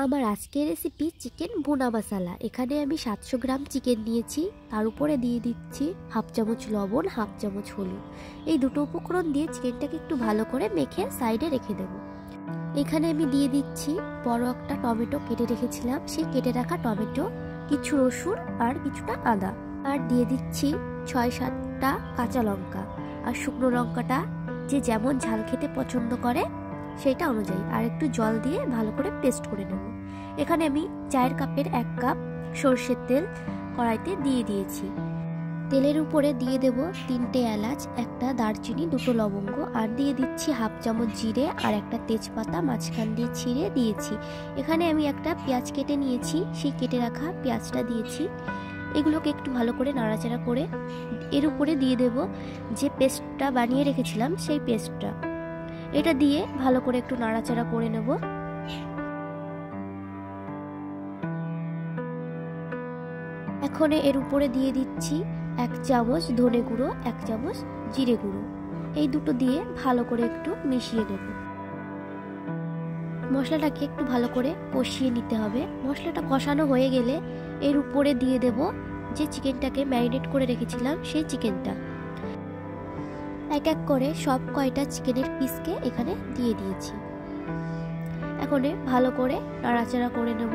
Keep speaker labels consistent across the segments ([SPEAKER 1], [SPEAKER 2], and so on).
[SPEAKER 1] আমার আজকের recipe chicken ভুনা মশলা। এখানে আমি 700 গ্রাম চিকেন নিয়েছি, তার উপরে দিয়ে দিচ্ছি হাফ চামচ লবণ, হাফ চামচ হলুদ। এই দুটো উপকরণ দিয়ে চিকেনটাকে একটু ভালো করে মেখে সাইডে রেখে দেব। এখানে আমি দিয়ে দিচ্ছি বড় একটা টমেটো কেটে রেখেছিলাম, সেই কেটে রাখা টমেটো, কিছু রসুন আর কিছুটা আদা, আর দিয়ে দিচ্ছি 6-7টা কাঁচা লঙ্কা, আর শুকনো লঙ্কাটা যে যেমন ঝাল খেতে পছন্দ করে সেটা অনুযায়ী, আর একটু জল দিয়ে ভালো করে পেস্ট করে নেব। এখানে আমি 4 কাপের 1 কাপ সরষের তেল কড়াইতে দিয়ে দিয়েছি। তেলের উপরে দিয়ে দেব 3টে এলাচ, একটা দারচিনি, 2টো লবঙ্গ, আর দিয়ে দিচ্ছি হাফ চামচ জিরে আর একটা তেজপাতা মাঝখান দিয়ে ছিঁড়ে দিয়েছি। এখানে আমি একটা পেঁয়াজ কেটে নিয়েছি, সেই কেটে রাখা পেঁয়াজটা দিয়েছি। এগুলোকে একটু ভালো করে নাড়াচাড়া করে এর উপরে দিয়ে দেব যে পেস্টটা বানিয়ে রেখেছিলাম সেই পেস্টটা। এটা দিয়ে ভালো করে একটু নাড়াচাড়া করে নেব। এখন এর উপরে দিয়ে দিচ্ছি 1 চামচ ধনে গুঁড়ো, 1 চামচ জিরে গুঁড়ো। এই দুটো দিয়ে ভালো করে একটু মিশিয়ে নেব। মশলাটাকে একটু ভালো করে কষিয়ে নিতে হবে। মশলাটা কষানো হয়ে গেলে এর উপরে দিয়ে দেব যে চিকেনটাকে ম্যারিনেট করে রেখেছিলাম সেই চিকেনটা। এক এক করে সব কয়টা চিকেনের পিসকে এখানে দিয়ে দিয়েছি। এখন ভালো করে নাড়াচাড়া করে নেব।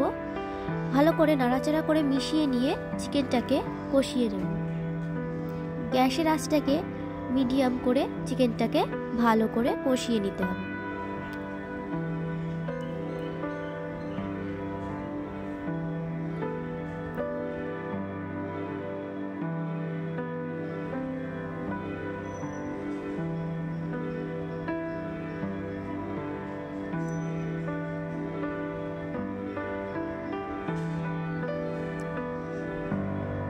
[SPEAKER 1] ভালো করে নাড়াচাড়া করে মিশিয়ে নিয়ে চিকেনটাকে কষিয়ে নেব। গ্যাসের আঁচটাকে মিডিয়াম করে চিকেনটাকে ভালো করে কষিয়ে নিতে হবে।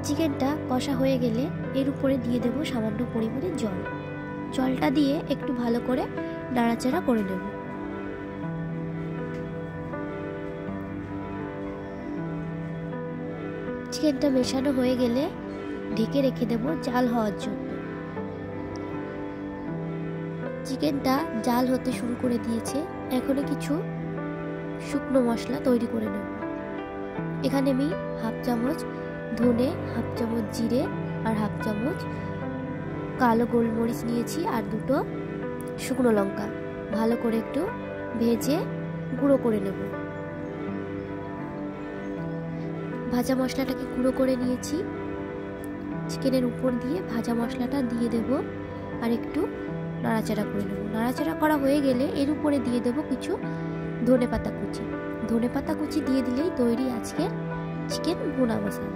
[SPEAKER 1] চিকেনটা কষা হয়ে গেলে এর উপরে দিয়ে দেব সামান্য পরিমাণে জল। জলটা দিয়ে একটু ভালো করে নাড়াচাড়া করে নেব। চিকেনটা মেশানো হয়ে গেলে ঢেকে রেখে দেব জাল হওয়ার জন্য। চিকেনটা জাল হতে শুরু করে দিয়েছে। এখন কিছু শুকনো মশলা তৈরি করে নেব। এখানে আমি হাফ চামচ ধনে, হাফ চামচ জিরে আর হাফ চামচ কালো গোলমরিচ নিয়েছি, আর 2টো শুকনো লঙ্কা ভালো করে একটু ভেজে গুঁড়ো করে নেব। ভাজা মশলাটাকে গুঁড়ো করে নিয়েছি। চিকেনের উপর দিয়ে ভাজা মশলাটা দিয়ে দেব আর একটু নাড়াচাড়া করে নেব। নাড়াচাড়া করা হয়ে গেলে এর উপরে দিয়ে দেব কিছু ধনেপাতা কুচি। ধনেপাতা কুচি দিয়ে দিলেই তৈরি আজকের চিকেন ভুনা মশলা।